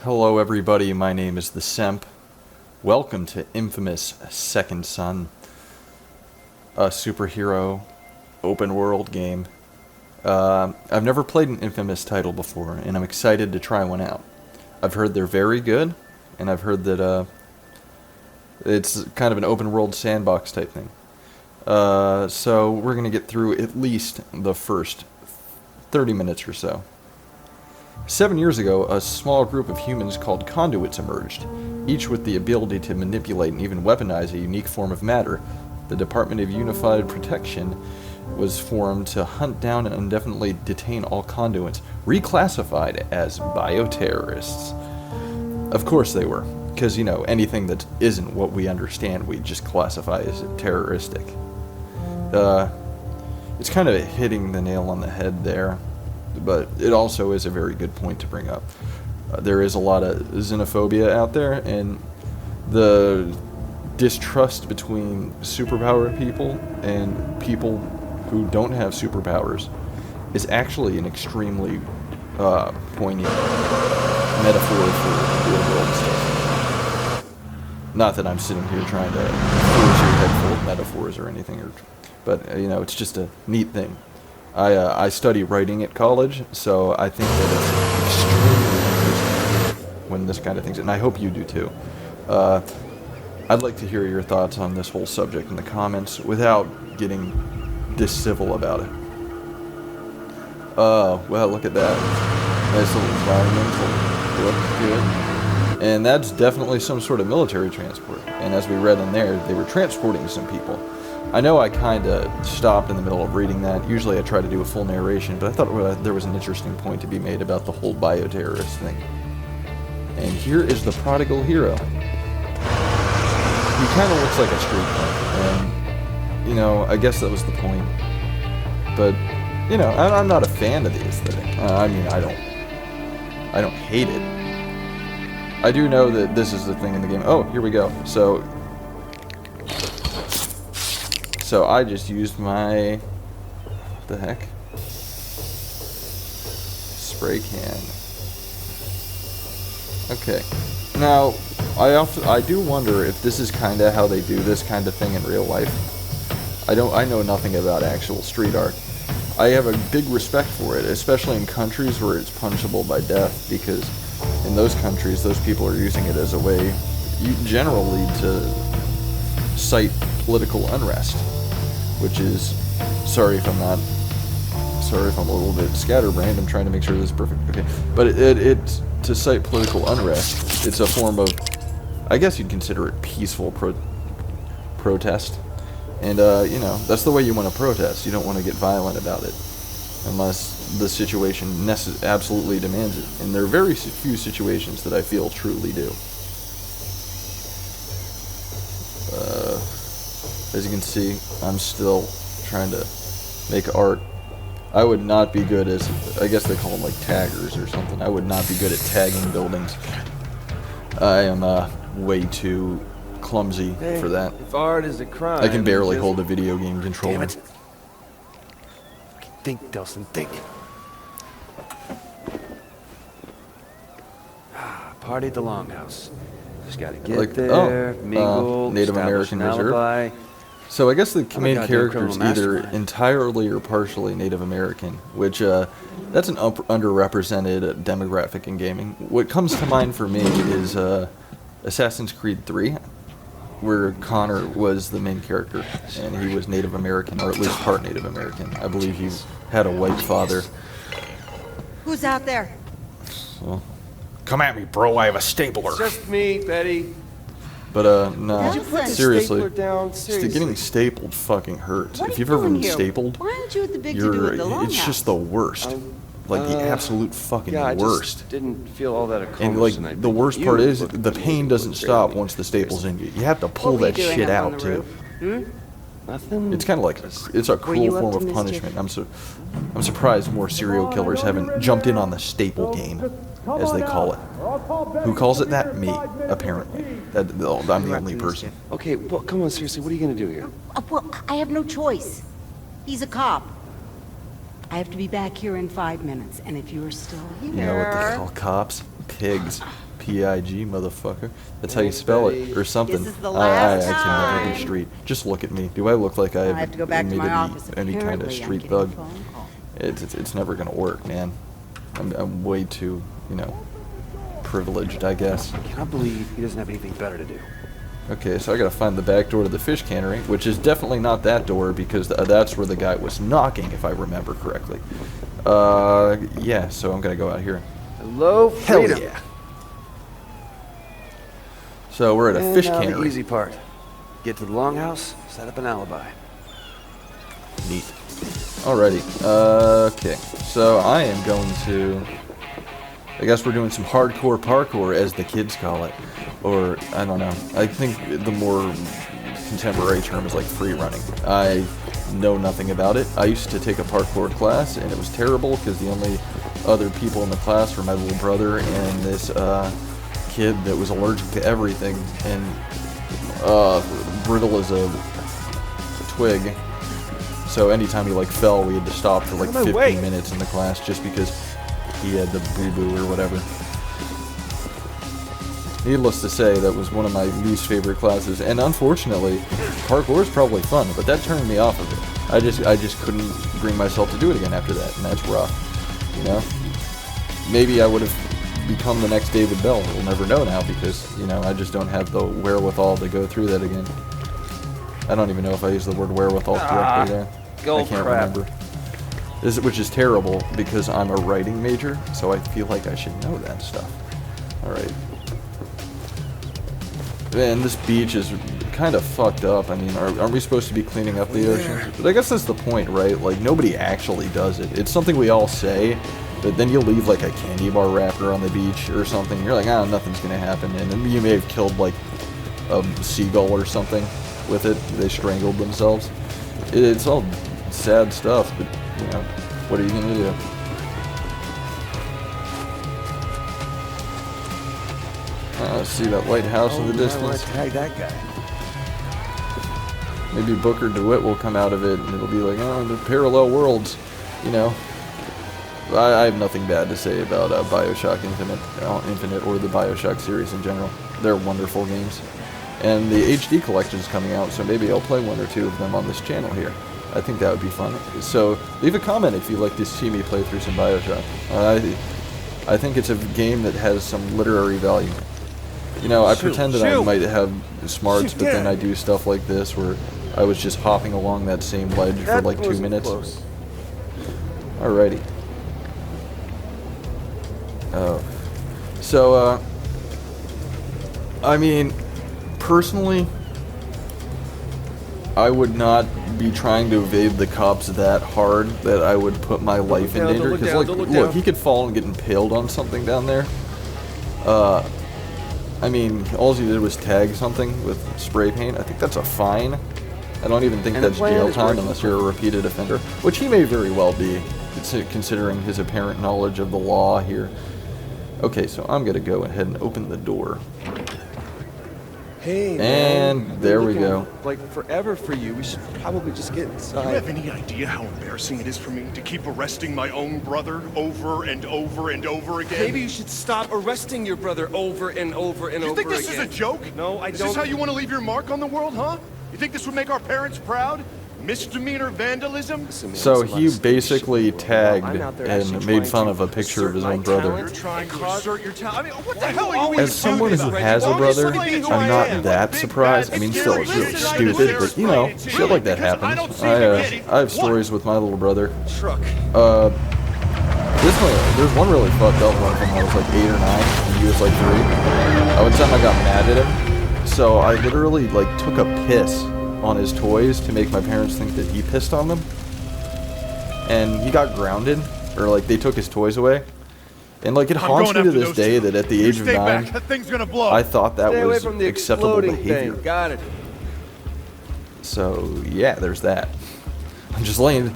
Hello everybody, my name is the Semp. Welcome to Infamous Second Son, a superhero open world game. I've never played an Infamous title before, and I'm excited to try one out. I've heard they're very good, and I've heard that it's kind of an open world sandbox type thing. So we're going to get through at least the first 30 minutes or so. 7 years ago, a small group of humans called Conduits emerged, each with the ability to manipulate and even weaponize a unique form of matter. The Department of Unified Protection was formed to hunt down and indefinitely detain all conduits, reclassified as bioterrorists. Of course they were, because, anything that isn't what we understand, we just classify as terroristic. It's kind of hitting the nail on the head there, but it also is a very good point to bring up. There is a lot of xenophobia out there, and the distrust between superpowered people and people who don't have superpowers is actually an extremely poignant metaphor for real world stuff. Not that I'm sitting here trying to force your head full of metaphors or anything, but it's just a neat thing. I study writing at college, so I think that it's extremely interesting when this kind of thing's, and I hope you do too. I'd like to hear your thoughts on this whole subject in the comments without getting discivil about it. Well, look at that. Nice little environmental. Look good. And that's definitely some sort of military transport. And as we read in there, they were transporting some people. I know I kind of stopped in the middle of reading that. Usually I try to do a full narration, but I thought there was an interesting point to be made about the whole bioterrorist thing. And here is the prodigal hero. He kind of looks like a street punk, and, I guess that was the point. But, I'm not a fan of the aesthetic. I don't hate it. I do know that this is the thing in the game. Oh, here we go. So I just used my, what the heck? Spray can. Okay. Now, I do wonder if this is kind of how they do this kind of thing in real life. I know nothing about actual street art. I have a big respect for it, especially in countries where it's punishable by death, because in those countries, those people are using it as a way, generally, to cite political unrest. Which is, sorry if I'm a little bit scatterbrained, I'm trying to make sure this is perfect, okay. But it to cite political unrest, it's a form of, I guess you'd consider it peaceful protest. And, that's the way you want to protest. You don't want to get violent about it, unless the situation absolutely demands it. And there are very few situations that I feel truly do. As you can see, I'm still trying to make art. I would not be good as, I guess they call them like taggers or something. I would not be good at tagging buildings. I am way too clumsy for that. If art is a crime, I can barely hold a video game controller. Damn it. Think, Delson, think. Party at the Longhouse. Just gotta get there, mingle, Native American Reserve. So I guess the main character is either entirely or partially Native American, which that's an underrepresented demographic in gaming. What comes to mind for me is Assassin's Creed 3, where Connor was the main character, and he was Native American, or at least part Native American. I believe he had a white father. Who's out there? Well, come at me, bro. I have a stapler. It's just me, Betty. But, no, Did you put the seriously, stapler down? Seriously. getting stapled fucking hurts. What If are you've you ever doing been here? stapled, Why aren't you at the big to-do at the Longhouse? it's just the worst. Like, the absolute fucking Yeah, I worst. just didn't feel all that accomplished And, like, tonight. the worst You part is, looked the pretty pain doesn't great. stop once the staple's in you. You have to pull What were you that doing shit up on out, the too. roof? Nothing. It's kind of like, it's a cruel you up form to of mischief? punishment. I'm surprised more serial killers haven't jumped in on the staple game, as they call it. Who calls it that? Me, apparently. I'm the only person. Okay, well, come on, seriously, what are you gonna do here? Well, I have no choice. He's a cop. I have to be back here in 5 minutes, and if you're still here... You know what they call cops? Pigs. P-I-G, motherfucker. That's how you spell it, or something. This is the last I can never be time. street. Just look at me. Do I look like I I have to go back to my office. any kind of Apparently, I'm street getting a thug? phone call. It's never gonna work, man. I'm way too, privileged, I guess. I cannot believe he doesn't have anything better to do. Okay, so I gotta find the back door to the fish cannery, which is definitely not that door because that's where the guy was knocking, if I remember correctly. Yeah, so I'm gonna go out here. Hello, Hell freedom. yeah. So we're at a And fish now the cannery. easy part. Get to the longhouse, set up an alibi. Neat. Alrighty. Okay. So I am going to... I guess we're doing some hardcore parkour, as the kids call it. Or, I don't know. I think the more contemporary term is like free running. I know nothing about it. I used to take a parkour class, and it was terrible because the only other people in the class were my little brother and this kid that was allergic to everything and brittle as a twig. So anytime he fell, we had to stop for 15 minutes in the class just because he had the boo-boo or whatever. Needless to say, that was one of my least favorite classes, and unfortunately, parkour is probably fun, but that turned me off of it. I just couldn't bring myself to do it again after that, and that's rough. Maybe I would have become the next David Bell. We'll never know now because I just don't have the wherewithal to go through that again. I don't even know if I used the word wherewithal correctly there. I can't remember. Which is terrible because I'm a writing major, so I feel like I should know that stuff. Alright. Man, this beach is kind of fucked up. I mean, aren't we supposed to be cleaning up the ocean? But I guess that's the point, right? Nobody actually does it. It's something we all say, but then you leave a candy bar wrapper on the beach or something. You're like, nothing's gonna happen. And then you may have killed a seagull or something with it. They strangled themselves. It's all sad stuff, but what are you gonna do? See that lighthouse in the distance? Tag that guy. Maybe Booker DeWitt will come out of it, and it'll be like, the parallel worlds, I have nothing bad to say about Bioshock Infinite or the Bioshock series in general. They're wonderful games. And the HD collection is coming out, so maybe I'll play one or two of them on this channel here. I think that would be fun. So leave a comment if you'd like to see me play through some Bioshock. I think it's a game that has some literary value. I pretend that I might have smarts, but then I do stuff like this where I was just hopping along that same ledge for 2 minutes. Close. Alrighty. Oh. So, I mean, personally, I would not be trying to evade the cops that hard that I would put my life in danger. Because, look, he could fall and get impaled on something down there. I mean, all he did was tag something with spray paint. I think that's a fine. I don't even think that's jail time unless you're a repeated offender, which he may very well be, considering his apparent knowledge of the law here. Okay, so I'm gonna go ahead and open the door. Hey, and man, there we go. Forever for you. We should probably just get inside. Do you have any idea how embarrassing it is for me to keep arresting my own brother over and over and over again? Maybe you should stop arresting your brother over and over and over again. You think this is a joke? No, I don't. Is this how you want to leave your mark on the world, huh? You think this would make our parents proud? Misdemeanor vandalism? So he basically tagged and made fun of a picture of his own brother. You're trying to assert your talent. I mean, what the hell are you As someone who has a brother, I'm not that surprised. I mean, still, it's really stupid, but shit like that happens. I have stories with my little brother. There's one really fucked up one from when I was 8 or 9, and he was 3. One time I got mad at him, so I literally took a piss on his toys to make my parents think that he pissed on them. And he got grounded, or they took his toys away. And it haunts me to this day that at the age of 9, that thing's gonna blow. I thought that was acceptable behavior. Got it. So yeah, there's that. I'm just laying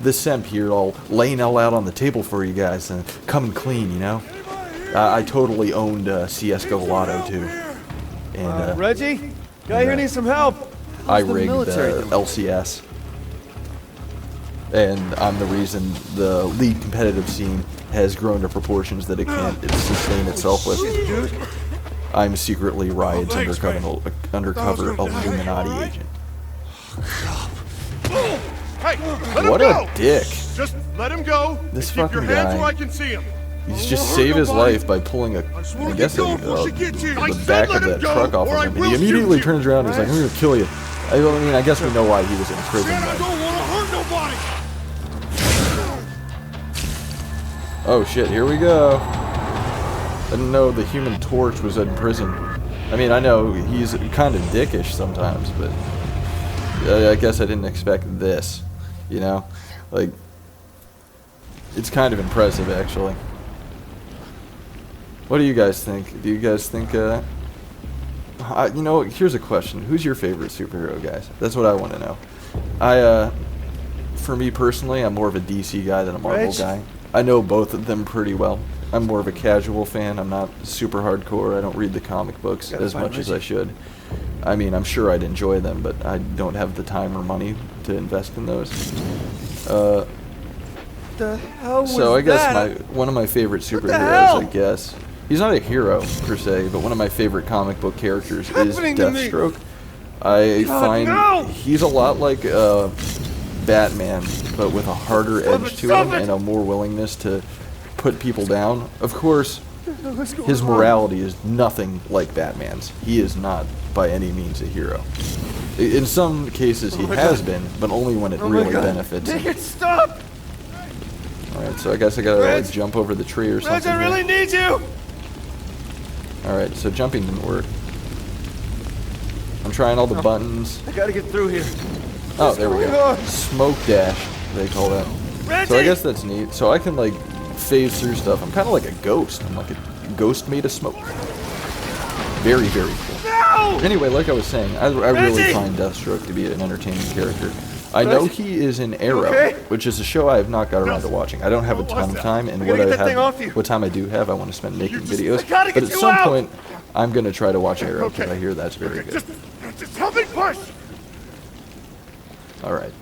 this Semp here, all laying all out on the table for you guys and coming clean, I totally owned CS:GO Lotto too. And Reggie, guy here needs some help. I rigged LCS, and I'm the reason the league competitive scene has grown to proportions that it can't sustain itself with. I'm secretly Riot's undercover Illuminati agent. Hey, let What him a go! dick. Just let him go. This and keep your fucking hands guy. where I can see him. He's just saved his life by pulling the back of that truck off of him. And he immediately turns around and he's like, I'm gonna kill you. I mean, I guess we know why he was in prison. I But... don't want to hurt nobody. Oh shit, here we go. I didn't know the Human Torch was in prison. I mean, I know he's kind of dickish sometimes, but I guess I didn't expect this, you know? Like, it's kind of impressive, actually. What do you guys think? Do you guys think, you know, here's a question. Who's your favorite superhero, guys? That's what I want to know. For me personally, I'm more of a DC guy than a Marvel guy. I know both of them pretty well. I'm more of a casual fan. I'm not super hardcore. I don't read the comic books as much as I should. I mean, I'm sure I'd enjoy them, but I don't have the time or money to invest in those. The hell was So I guess that? one of my favorite superheroes, I guess. He's not a hero per se, but one of my favorite comic book characters is Deathstroke. I find he's a lot like Batman, but with a harder edge to him and a more willingness to put people down. Of course, his morality is nothing like Batman's. He is not by any means a hero. In some cases he has been, but only when it really benefits him. Make it stop! Alright, so I guess I gotta like jump over the tree or something. I really need you! Alright, so jumping didn't work. I'm trying all the buttons. I gotta get through here. Oh, there we go. Smoke dash, they call that. So I guess that's neat. So I can like phase through stuff. I'm kind of like a ghost. I'm like a ghost made of smoke. Very, very cool. No! Anyway, like I was saying, I really find Deathstroke to be an entertaining character. I know he is in Arrow, which is a show I have not got around to watching. I don't have a ton of time, and what time I do have, I want to spend making videos. But at some point, I'm going to try to watch Arrow, because I hear that's very good. Just help me push. Alright.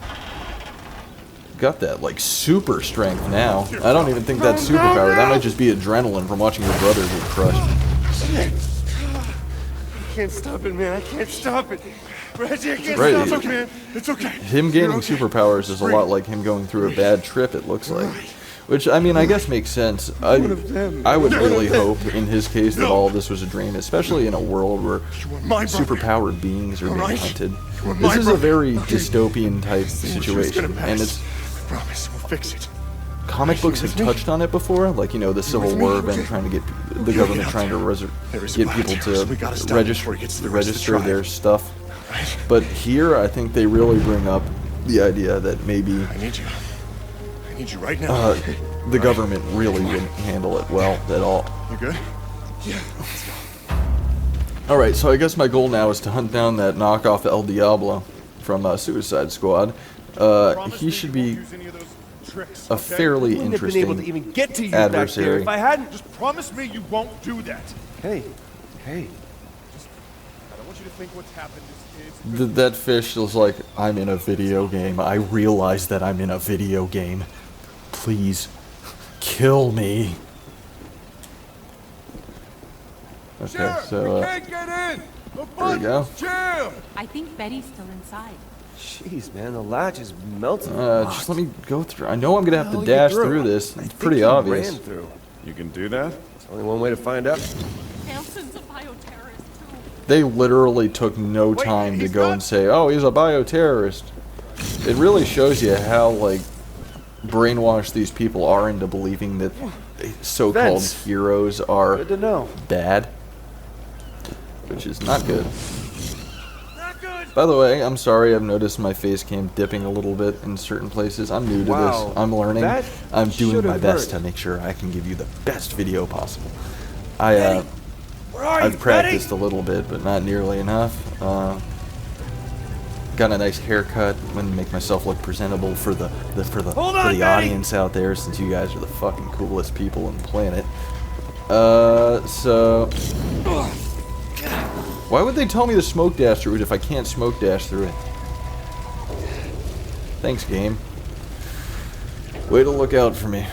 Got that, like, super strength now. I don't even think that's superpower. That might just be adrenaline from watching your brother get crushed. I can't stop it, man. I can't stop it. Reggie, I can't Right. stop It's it. okay, man. It's okay. Him gaining superpowers is a lot like him going through a bad trip, it looks like. Which, I mean, I guess makes sense. I would really hope, in his case, that all this was a dream, especially in a world where superpowered beings are being hunted. This is a very dystopian type situation, and it's... Promise, we'll fix it. Comic books have touched on it before, like, you know, the Civil War event trying to get the government trying to get people to register their stuff. But here, I think they really bring up the idea that maybe I need you. I need you right now. the government really wouldn't handle it well at all. You good? Yeah. Alright, so I guess my goal now is to hunt down that knockoff El Diablo from Suicide Squad. He should be a fairly interesting able to even get to you adversary. Back there if I hadn't. Just promise me you won't do that. Hey. I don't want you to think what's happened is That fish was like, I'm in a video game. I realize that I'm in a video game. Please, kill me. Okay, so, can't get in. The there we go. jammed. I think Betty's still inside. Jeez, man, the latch is melting. Just let me go through. I know I'm gonna have to dash through this. It's pretty obvious. You can do that? There's only one way to find out. Hanson's a bioterrorist, too. They literally took no time to go and say, oh, he's a bioterrorist. It really shows you how, like, brainwashed these people are into believing that so-called heroes are Good to know. bad. Which is not good. By the way, I'm sorry, I've noticed my face cam dipping a little bit in certain places. I'm new to this. I'm learning. I'm doing my best to make sure I can give you the best video possible. I've practiced a little bit, but not nearly enough. Got a nice haircut. I'm gonna make myself look presentable for the audience out there, since you guys are the fucking coolest people on the planet. So why would they tell me to smoke dash through it if I can't smoke dash through it? Thanks, game. Way to look out for me.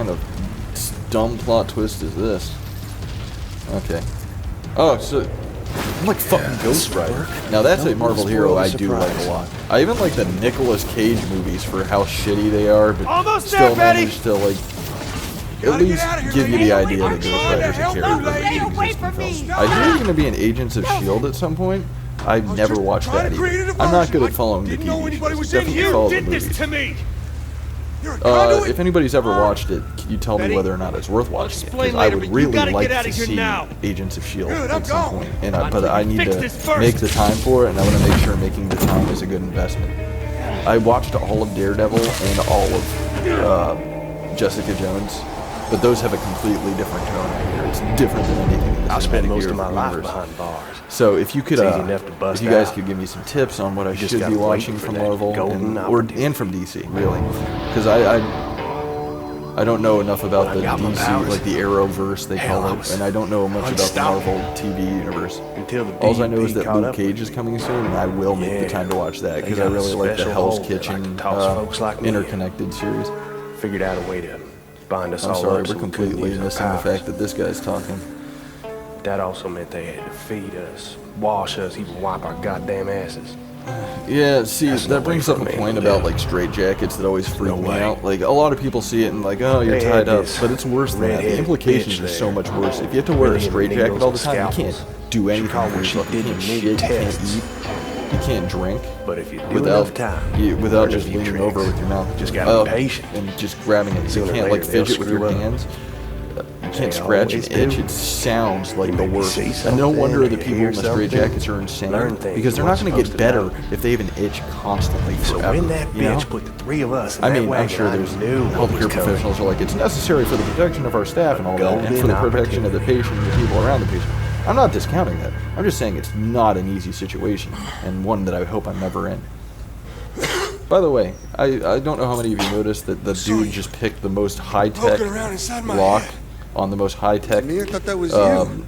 kind of dumb plot twist is this? Okay. Oh, so I'm like fucking Ghost Rider. Now that's a Marvel hero I do like a lot. I even like the Nicolas Cage movies for how shitty they are, but still manage to like at least give you the idea that Ghost Rider's a character that exists in films. I hear he's going to be in Agents of S.H.I.E.L.D. at some point. I've never watched that either. I'm not good at following the TV shows. Definitely follow the movies. If anybody's ever watched it, can you tell me whether or not it's worth watching it? Because I would really like to see Agents of S.H.I.E.L.D. at some point. But I need to make the time for it, and I want to make sure making the time is a good investment. I watched all of Daredevil and all of Jessica Jones, but those have a completely different tone right here. It's different than anything in the I spent most of cinematic my life universe. behind bars. So if you could, It's easy enough to bust if you guys out. could give me some tips on what I just should gotta be wait watching for from that Marvel golden and from DC, really, because I don't know enough about the got my DC, powers. like the Arrowverse they Hell, call I it, was and I don't know much about the unstoppable. Marvel TV universe. Until the All I know is DUP that caught Luke up Cage with is me. coming soon, and I will make the Yeah, time to watch that they because I got a really like the special Hell's hole they like to Kitchen toss folks like me in. interconnected series. Figured out a way to bind us I'm all sorry, up so we're we couldn't completely use our missing the powers. fact that this guy's talking. That also meant they had to feed us, wash us, even wipe our goddamn asses. Yeah, see, That's no that brings way up for a a man point to about live. like straitjackets that always freak No me way. out. Like a lot of people see it and like, oh, you're They tied had up, this but it's worse than that. The redheaded implications bitch are so there. much worse. If you have to wear a Really into straitjacket needles all the and time, you scalpels. can't do anything called for what she yourself. You did can't to shit, me you can't tests. eat, you can't drink But if you do without enough time, without learn a just few leaning tricks. over with your mouth. Just gotta be patient. And just grabbing it. You Sooner or can't like later, they'll fidget with your screw up. hands. You can't They scratch and always itch. do. It sounds like You the maybe worst. see And no something, wonder the or people hear in the something, straitjackets are insane. learn things Because they're you not going to weren't get supposed to better know. if they have an itch constantly So forever. when that you know? bitch put the three of us in I that mean, I'm wagon, sure I there's knew what was healthcare coming. professionals are like, it's necessary for the protection of our staff and all that, and for the Golden protection of the patient and the people around the patient. I'm not discounting that. I'm just saying it's not an easy situation, and one that I hope I'm never in. By the way, I don't know how many of you noticed that the dude just picked the most high-tech Poking around inside my lock head. on the most high-tech I thought that was you.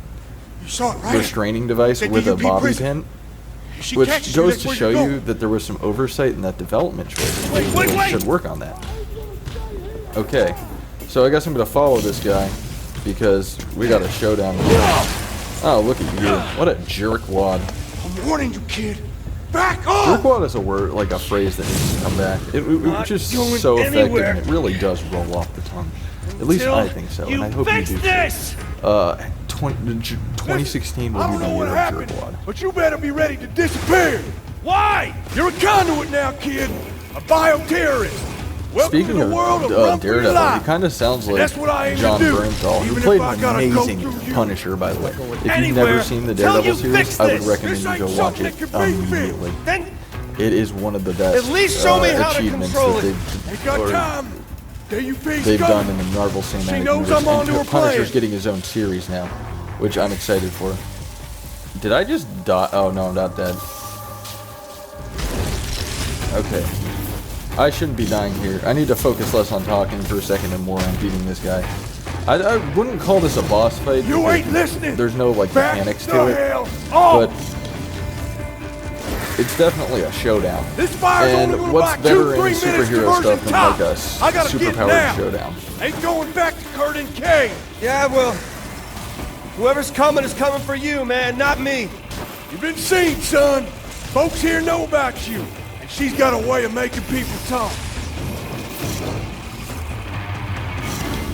You saw it, right? restraining device That with a DUP bobby prison. pin, She which catches you, goes that's to where show go. you that there was some oversight in that development choice. Wait, They should work on that. Okay, so I guess I'm gonna follow this guy because we got a showdown. Oh, look at you! What a jerkwad! I'm warning you, kid. Back off! Jerkwad is a word, like a phrase that needs to come back. It's just going so effective, anywhere. and it really does roll off the tongue. At least I think so, and I hope you do this! too. 2016 will I be don't the know what year of happened, jerkwad. but you better be ready to disappear. Why? You're a conduit now, kid. A bioterrorist. Welcome Speaking to of the world of run free Daredevil, life. he kind of sounds like That's what I aim to John do, Bernthal, who even played if I an gotta go amazing through you. Punisher, by the way. If you've Anywhere never seen the till Daredevil you series, fix I would this. recommend This you ain't go watch something it that can be immediately. fixed. Then It is one of the best at least show me how to achievements control that it. Ain't got time. There you face they've go. done in the Marvel Cinematic knows Universe. I'm on to her And Punisher's plan. getting his own series now, which I'm excited for. Did I just die? Oh no, I'm not dead. Okay. I shouldn't be dying here. I need to focus less on talking for a second and more on beating this guy. I wouldn't call this a boss fight. You because ain't listening. There's no like Back mechanics the to it, hell off. but it's definitely a showdown. This fire's only And gonna what's buy better 2-3 in minutes superhero diversion stuff than tops. like a I gotta get superpowered now. showdown? Ain't going back to Kurt and Kay. Yeah, well, whoever's coming is coming for you, man, not me. You've been seen, son. Folks here know about you, and she's got a way of making people talk.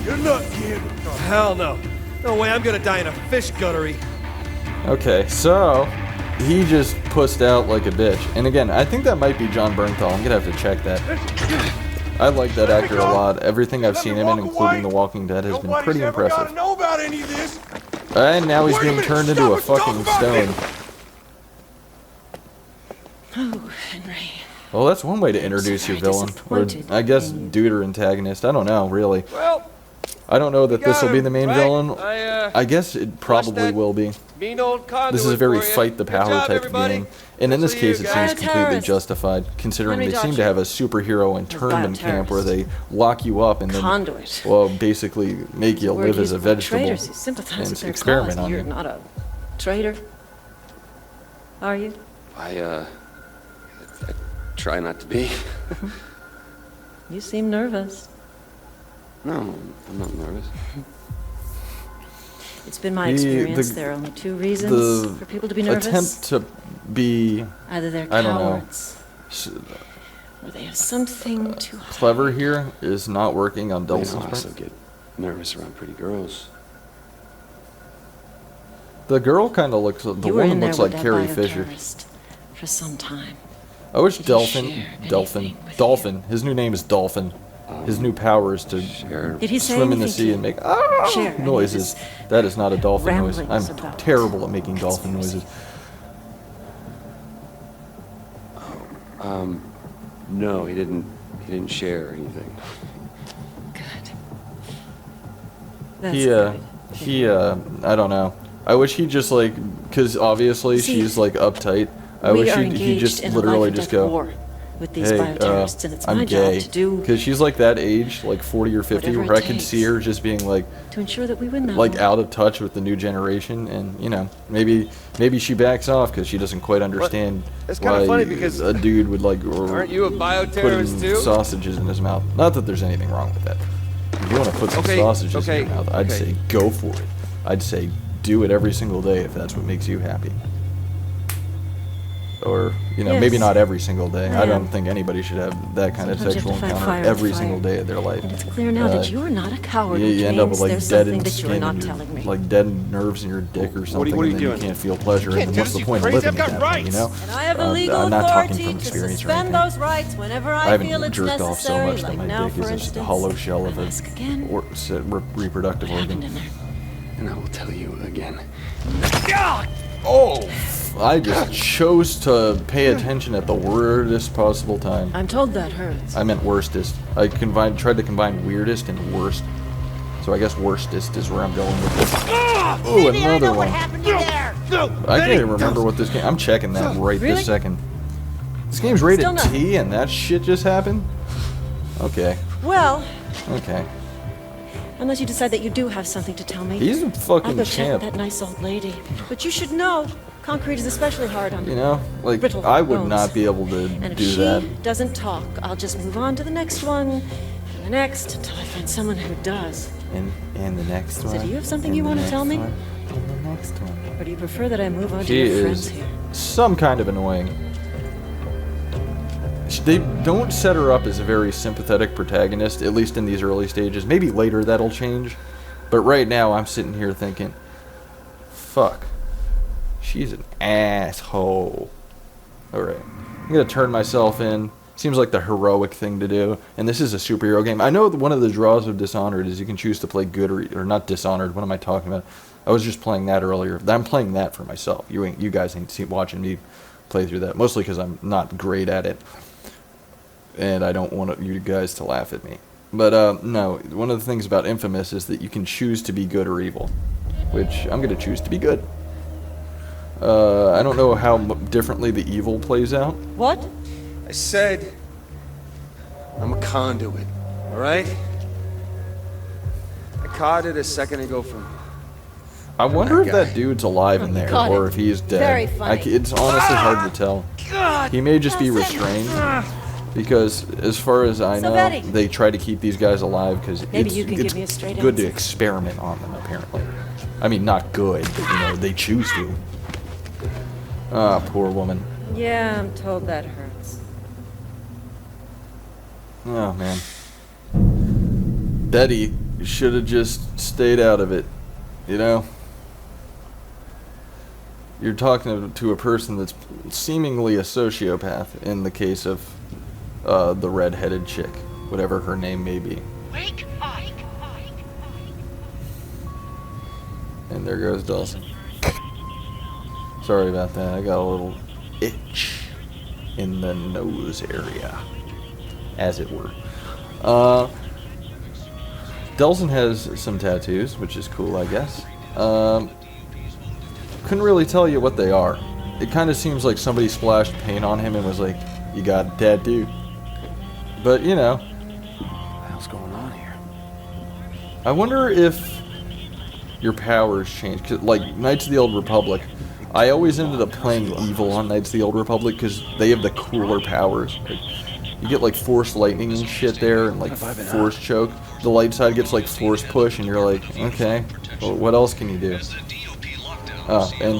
Good luck, kid. Oh, hell no. No way I'm gonna die in a fish guttery. Okay, so he just pussed out like a bitch. And again, I think that might be John Bernthal. I'm gonna have to check that. I like that actor a lot. Everything I've seen him in, including The Walking Dead, has been Nobody's pretty ever impressive. gotta know about any of this. And now he's Wait a being minute, turned stop into a it, talk fucking about stone. it. Oh, Henry. Well, that's one way to introduce your very villain. Or, disappointed I guess, in you. dude or antagonist. I don't know, really. Well, I don't know that got this will be him, the main right? villain. I I guess it probably that will be. mean old conduit This is a very for you. fight the Good power job, type everybody. game. And in this That's for you case, it guys. seems completely Terrorist. justified, considering Henry they seem to Dodger. have a superhero internment camp where they bioterrorist. lock you up and then, Conduit. well, basically make you Word live as used a by vegetable Traitors who sympathize with and their experiment cause. on You're you. not a traitor, are you? I try not to be. You seem nervous. No, I'm not nervous. It's been my experience there are only two reasons The for people to be nervous. attempt to be, Either they're I don't know, cowards, or they have something to hide. clever here is not working on I Delson's also part. get nervous around pretty girls. The girl kind of looks, the You were in woman there looks with like that Carrie Fisher. bioterrorist for some time. I wish Did he Dolphin, share Dolphin, anything with Dolphin, his new name is Dolphin. His new power is to Share. Did he say swim in the anything sea to and make share any of noises. his That is not a dolphin noise. ramblings I'm about terrible at making dolphin conspiracy? noises. No, he didn't share anything. Good. That's He, good. I don't know. I wish he just like, cause obviously See, she's like uptight. I We wish are he engaged just in a literally life and just death go, war with these hey, bioterrorists, and it's I'm my gay. job to do Cause she's like that age, like 40 or 50, whatever where it I could takes. see her just being like to ensure that we win that war. out of touch with the new generation, and you know, maybe she backs off because she doesn't quite understand It's kinda why funny because- a dude would like Aren't you a putting bioterrorist too? sausages in his mouth. Not that there's anything wrong with that. If you want to put some Okay, sausages in okay, your mouth, I'd okay. say go for it. I'd say do it every single day if that's what makes you happy. Or, you know, maybe Yes. not every single day. I I don't am. think anybody should have that kind of Sometimes you have sexual to fight encounter fire with every fire. single day of their life. And it's clear now that you're not a coward, You, which you end up means with like there's dead something in that you're skin not and telling me. like dead nerves in your dick or something, what are you and then doing? you can't feel pleasure. You can't And do what's this, the you point of crazy, living I've at got that point, you rights. know? And I have the legal I'm not talking authority from to experience or suspend anything. those rights whenever I I, haven't feel it's jerked off so necessary. much that Like my now, dick for is a instance. hollow shell of I'll ask again. reproductive What happened organ. in there? And I will tell you again. Oh! I just chose to pay attention at the worstest possible time. I'm told that hurts. I meant worstest. I tried to combine weirdest and worst. So I guess worstest is where I'm going with this. Ooh, another one. happened there. I can't even remember what this game. I'm checking that right Really? this second. This game's rated Still nothing. T, and that shit just happened. Okay, Well, okay. unless you decide that you do have something to tell me, He's a I'll fucking go chat with champ. that nice old lady. But you should know, concrete is especially hard on You know, like brittle I would bones. not be able to And if do she that. doesn't talk, I'll just move on to the next one, and the next, until I find someone who does. And the next one. do you have something and you the wanna next tell me? one, And the next one. Or do you prefer that I move on to She your friends is here? some kind of annoying. They don't set her up as a very sympathetic protagonist, at least in these early stages. Maybe later that'll change. But right now I'm sitting here thinking, fuck, she's an asshole. Alright, I'm gonna turn myself in. Seems like the heroic thing to do. And this is a superhero game. I know that one of the draws of Dishonored is you can choose to play good or not Dishonored. What am I talking about? I was just playing that earlier. I'm playing that for myself. You guys ain't watching me play through that. Mostly because I'm not great at it. And I don't want you guys to laugh at me. But no, one of the things about Infamous is that you can choose to be good or evil. Which I'm going to choose to be good. I don't know how differently the evil plays out. What? I said I'm a conduit, all right? I caught it a second ago from... I wonder if guy. that dude's alive in there, Got or it. if he's dead. Very funny. It's honestly hard to tell. He may just be restrained, because as far as I So know, Betty. they try to keep these guys alive because Maybe it's, you can it's give me a straight good to answer. experiment on them, apparently. I mean, not good, but you know, they choose to. Ah, poor woman. Yeah, I'm told that hurts. Oh, man. Betty should have just stayed out of it, you know? You're talking to a person that's seemingly a sociopath in the case of the red-headed chick, whatever her name may be. And there goes Dawson. Sorry about that, I got a little itch in the nose area, as it were. Delson has some tattoos, which is cool, I guess. Couldn't really tell you what they are. It kind of seems like somebody splashed paint on him and was like, "You got a tattoo." But, you know, What the hell's going on here? I wonder if your powers change. 'Cause, like, Knights of the Old Republic, I always ended up playing evil on Knights of the Old Republic because they have the cooler powers. Like, you get, like, force lightning and shit there and, like, force choke. the light side gets like force push, and you're like, okay, well, what else can you do? Oh, and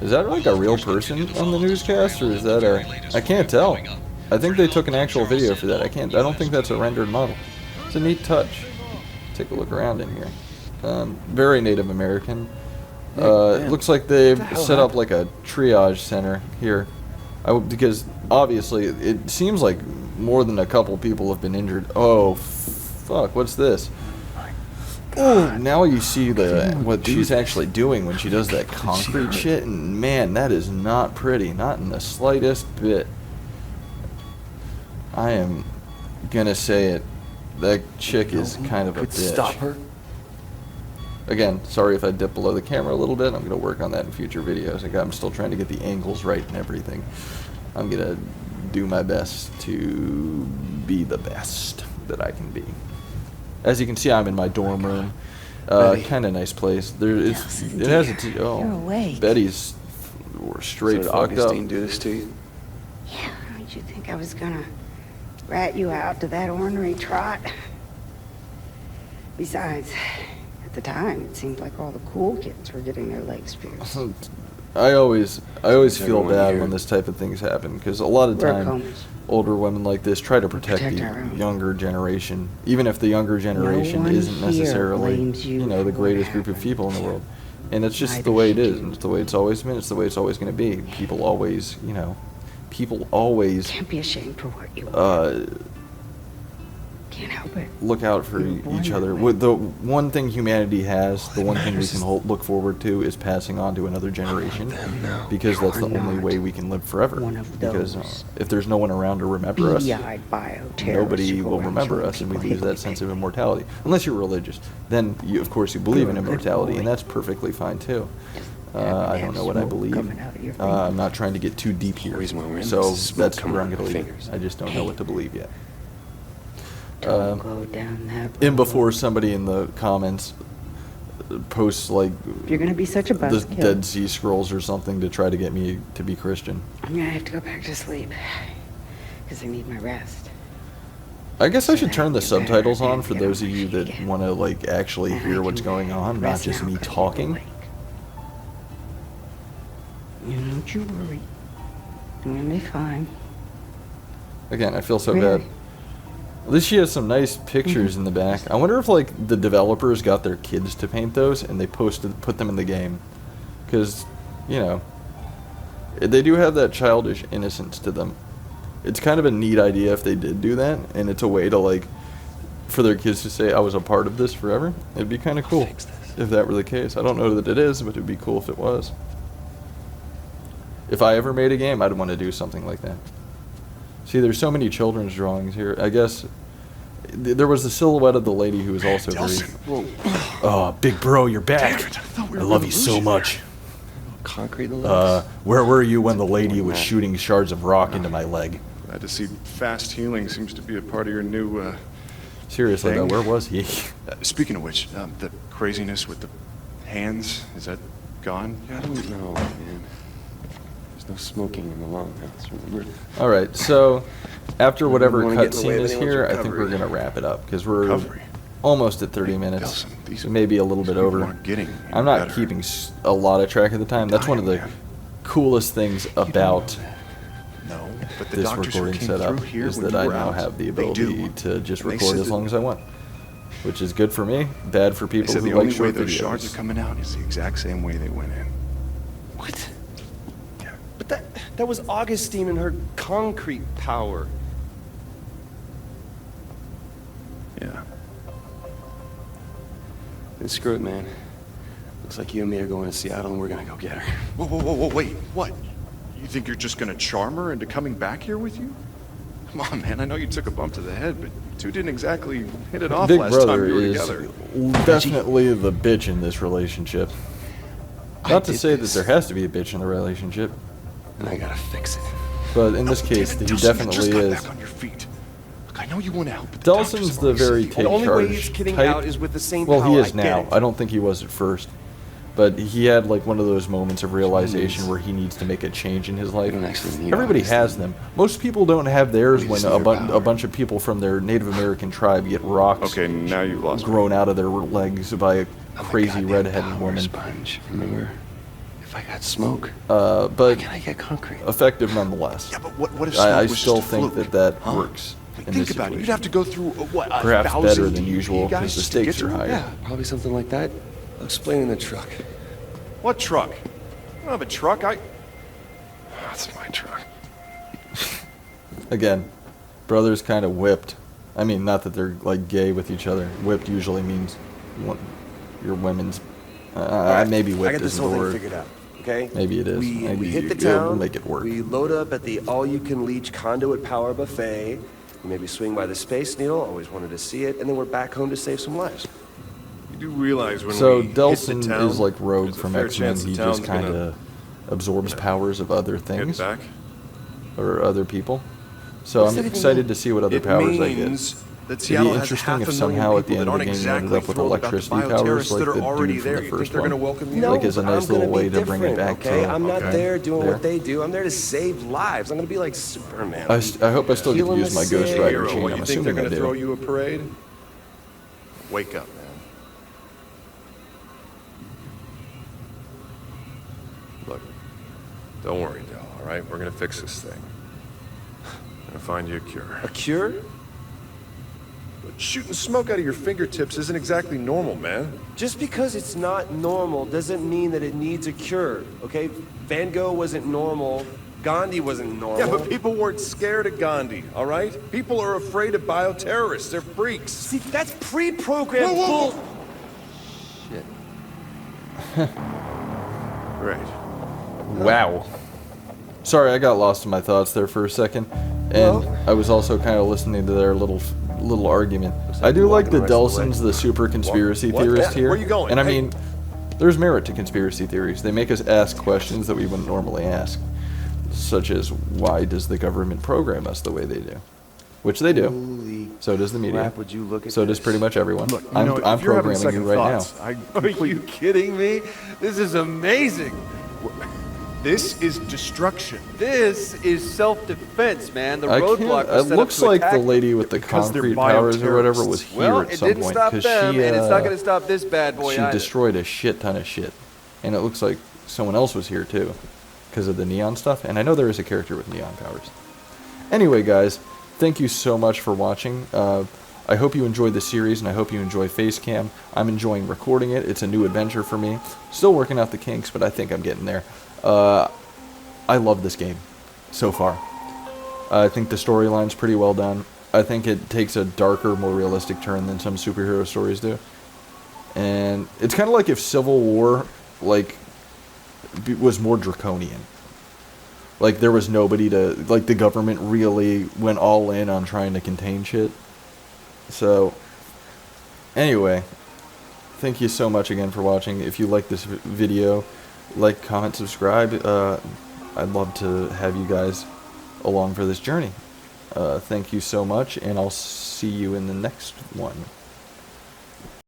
is that like a real person on the newscast, or is that a? I can't tell. I think they took an actual video for that. I don't think that's a rendered model. It's a neat touch. Take a look around in here. Very Native American. It looks like they've set up like a triage center here. Because obviously it seems like more than a couple people have been injured. Oh, fuck! What's this? Oh, now you see what she's actually doing when she does that concrete shit, and man, that is not pretty, not in the slightest bit. I am gonna say it. That chick is kind of a bitch. Stop her. Again, sorry if I dip below the camera a little bit. I'm gonna work on that in future videos. I'm still trying to get the angles right and everything. I'm gonna do my best to be the best that I can be. As you can see, I'm in my dorm room. Kind of nice place. It has You're awake. Betty's straight So did fucked up. Augustine do this to you? Yeah, did you think I was gonna rat you out to that ornery trot? Besides, at the time, it seemed like all the cool kids were getting their legs pierced. I always feel everyone bad here? when this type of things happen, because a lot of We're time homies. older women like this try to protect our the own. younger generation, even if the younger generation one isn't here necessarily blames you the for what greatest group of happened. people in the world. And it's just Neither the way it should is, you. and it's the way it's always been. It's the way it's always going to be. People always Can't be ashamed for what you are. Can't help it. look out for You were born each that other. way. With the one thing humanity has, the one thing we can look forward to is passing on to another generation, because that's the You're only not way we can live forever. one of Because those if there's no one around to remember us, Beady-eyed bioterrorists nobody who go will around remember killing us, and we people lose that hate sense of people. immortality. Unless you're religious, then of course you believe in Good immortality, boy. and that's perfectly fine too. Have I don't know what I smoke believe. coming out of your I'm not trying to get too deep here, reason why we're in so this is smoke that's coming where I'm out going of to my leave it. fingers. I just don't know what to believe yet. Don't go down that And road. before somebody in the comments posts like If you're gonna be such a the buzzkill, Dead Sea Scrolls or something to try to get me to be Christian. I'm gonna have to go back to sleep. Because I need my rest. I guess I So should that turn the you better subtitles on get for on those of my you feet that again. want to like actually And I hear what's can going on, not rest just now me 'cause you're talking. awake. You don't you worry. I'm gonna be fine. Again, I feel so Really? bad. At least she has some nice pictures in the back. I wonder if like the developers got their kids to paint those and they put them in the game, because they do have that childish innocence to them. It's kind of a neat idea if they did do that, and it's a way to like for their kids to say I was a part of this forever. It'd be kind of cool if that were the case. I don't know that it is, but it'd be cool if it was. If I ever made a game, I'd want to do something like that. See, there's so many children's drawings here. I guess there was the silhouette of the lady who was also very. Delson. Oh, big bro, you're back. Damn it, I thought we I were love gonna you lose so you much. Concrete in the legs. Where were you when the lady was shooting shards of rock into my leg? Glad to see fast healing seems to be a part of your new, Seriously though, Thing. where was he? Speaking of which, the craziness with the hands, is that gone I yet? don't know, man. There's no smoking in the longhouse, remember? All right, so after whatever wanna get in the way cutscene of is anyone's here, I think recovery. we're gonna wrap it up because we're Recovery? almost at 30 minutes, Delson, these maybe a little bit people over. aren't getting any I'm not better. keeping a lot of track of the time. That's one of the Dying, man. coolest things about No, but the this doctors who recording came setup through here is when that you I were now out, have the they ability do. to just And they record said as that- long as I want, which is good for me, bad for They people said who the like only way short those shards videos. are coming out is the exact same way they went in. What? But that was Augustine and her concrete power. Yeah. Then screw it, man. Looks like you and me are going to Seattle and we're gonna go get her. Whoa, whoa, whoa, whoa, wait, what? You think you're just gonna charm her into coming back here with you? Come on, man, I know you took a bump to the head, but you two didn't exactly hit it off Big last Brother time you were is together. definitely the bitch in this relationship. Not to did say this. that there has to be a bitch in the relationship, And I gotta fix it. but in this No, case, damn it, he Delson, definitely you just got is. back on your feet. Look, I know you want to help, but the Delson's doctors have the already said very you- take The only way charge he's kidding type. out is with the same Well, he power, is I get now. it. I don't think he was at first. But he had like one of those moments of realization where he needs to make a change in his life. don't actually need Everybody all these has them. Most people don't have theirs We when just need our power. a bunch of people from their Native American tribe get rocks Okay, now you've lost me. grown out of their legs by a I'm a crazy goddamn redheaded power woman. Sponge, remember? If I got smoke, But why can't I get concrete? effective nonetheless. Yeah, but what if smoke I was still just a think fluke? that Huh? works in Think this about it. situation. You'd have to go through what? Perhaps 1,000 better than DEA usual because guys the just to get stakes are to it? higher. Yeah, probably something like that. I'll explain in the truck. What truck? I don't have a truck. That's my truck. Again, brothers kind of whipped. I mean, not that they're like gay with each other. Whipped usually means your women's. Maybe I whipped got this isn't the whole thing word. figured out. Okay. Maybe it is. We Maybe hit the we'll town. make it work. We load up at the all-you-can-leech conduit power buffet. We maybe swing by the Space Needle. Always wanted to see it, and then we're back home to save some lives. You do realize when So we hit Delson the town, is like Rogue there's a from fair X-Men. chance the He town's just kind gonna of absorbs powers of other Get things back. or other people. So What's I'm that even excited mean? to see what other It powers I get. means that It'd be Seattle has interesting half if a somehow million at the people end that of the aren't game you ended exactly up with thrilled about the electricity powers bioterrorists like that the are dude already from there. the You think first they're one. gonna welcome you? No, Like as a but nice I'm gonna little way be to bring it different, back okay? to. I'm not Okay. there doing There. what they do. I'm there to save lives. I'm gonna be like Superman. I hope I still get to Healing use the my Ghost sick. Rider Hero, chain. what, I'm you think they're assuming I gonna throw do. you a parade? Wake up, man. Look, don't worry, Del, all right? We're gonna fix this thing. Gonna find you a cure. A cure? But shooting smoke out of your fingertips isn't exactly normal, man. Just because it's not normal doesn't mean that it needs a cure, okay? Van Gogh wasn't normal. Gandhi wasn't normal. Yeah, but people weren't scared of Gandhi, all right? People are afraid of bioterrorists. They're freaks. See, that's pre-programmed Whoa, whoa, bull. Shit. Right. Wow. Sorry, I got lost in my thoughts there for a second, and I was also kind of listening to their little argument. I do like the Delsons, the super conspiracy What? theorist Yeah, here, where you going? and I Hey. mean, there's merit to conspiracy theories. They make us ask questions that we wouldn't normally ask, such as why does the government program us the way they do, which they do. Holy So does the media. crap, would you look at So does this? pretty much everyone. Look, I'm if you're having programming you second right now. thoughts, Are you kidding me? This is amazing. This is destruction. This is self-defense, man. The I roadblock can't. was It set looks up to like the attack. lady with the Because they're concrete powers or whatever bioterrorists. was here Well, at it some didn't point stop because them, she and it's not going to stop this bad boy she either. destroyed a shit ton of shit, and it looks like someone else was here too, because of the neon stuff. And I know there is a character with neon powers. Anyway, guys, thank you so much for watching. I hope you enjoyed the series, and I hope you enjoy Facecam. I'm enjoying recording it. It's a new adventure for me. Still working out the kinks, but I think I'm getting there. I love this game so far. I think the storyline's pretty well done. I think it takes a darker, more realistic turn than some superhero stories do. And it's kind of like if Civil War, like, was more draconian. Like, there was nobody to... Like, the government really went all in on trying to contain shit. So, anyway, thank you so much again for watching. If you like this video, like, comment, subscribe. I'd love to have you guys along for this journey. Thank you so much, and I'll see you in the next one.